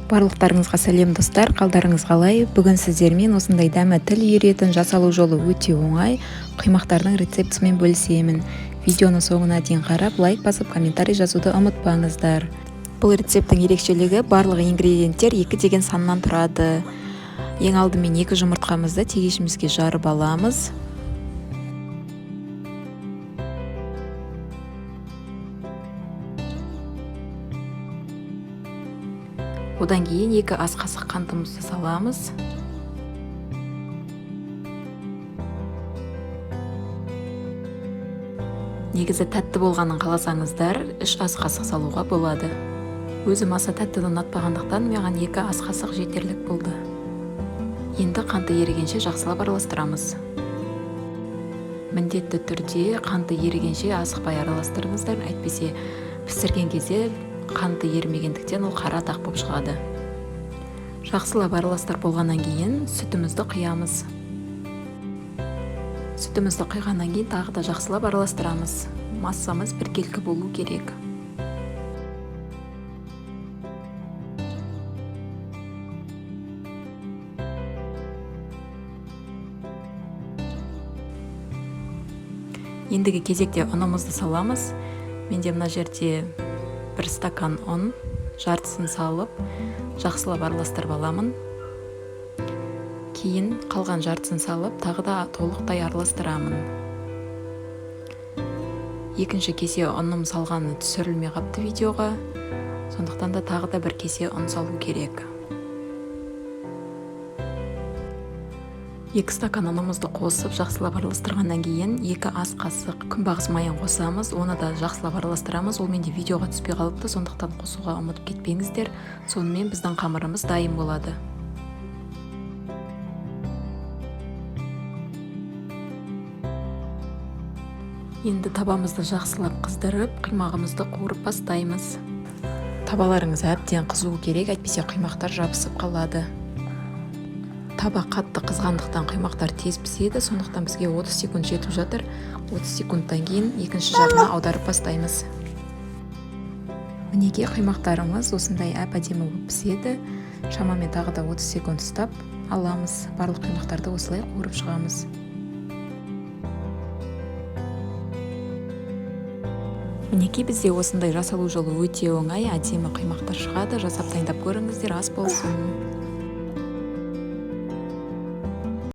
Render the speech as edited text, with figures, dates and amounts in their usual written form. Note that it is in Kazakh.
Барлықтарыңызға сәлем достар, қалдарыңыз қалай? Бүгін сіздермен осындай дәмі тіл үйіретін жасалу жолы өте оңай құймақтардың рецептісімен бөлісемін. Видеоны соңына дейін қарап, лайк басып, комментарий жазуды ұмытпаңыздар. Бұл рецептің ерекшелігі барлық ингредиенттер 2 деген саннан тұрады. Ең алдымен 2 жұмыртқамызды тегешімізге жарып аламыз. Одан кейін 2 ас қасық қантымызды саламыз. Негізі тәтті болғанын қаласаңыздар, 3 ас қасық салуға болады. Өзім аса тәттіні ұнатпағандықтан маған 2 ас қасық жетерлік болды. Енді қанты ерігенше жақсылап араластырамыз. Міндетті түрде қанты ерігенше асықпай араластырыңыздар, әйтпесе пісірген кезде қанты ерімегендіктен ол қара тақ болып шығады. Жақсылап араластырып болғаннан кейін сүтімізді құямыз. Сүтімізді құйғаннан кейін тағы да жақсылап араластырамыз. Массамыз біркелкі болу керек. Ендігі кезекте ұнымызды саламыз. Менде мына жерде 1 стакан ұн, жартысын салып, жақсылап араластырып аламын. Кейін қалған жартысын салып, тағы да толықтай араластырамын. Екінші кесе ұным салғаны түсірілмей қапты видеоға, сондықтан да тағы да 1 кесе ұн салу керек. 2 стакан ұнымызды қосып, жақсылап араластырғаннан кейін 2 ас қасық күнбағыс майын қосамыз, оны да жақсылап араластырамыз. Ол менде видеоға түспей қалыпты, сондықтан қосуға ұмытып кетпеңіздер. Сонымен біздің қамырымыз дайын болады. Енді табамызды жақсылап қыздырып, құймағымызды қуырып бастаймыз. Табаларыңыз әбден қызуы керек, әйтпесе құймақтар жабысып қалады. Таба қатты қызғандықтан құймақтар тез піседі, сондықтан бізге 30 секунд жетіп жатыр. 30 секундтан кейін екінші жағына аударып бастаймыз. Мінеке құймақтарымыз осындай әп-әдемі болып піседі. Шамамен тағы да 30 секунд ұстап аламыз. Барлық құймақтарды осылай қуырып шығамыз. Мінеке бізде осындай жасалу жолы өте оңай, әдемі құймақтар шығады. Жасап дайындап көріңіздер, ас болсын.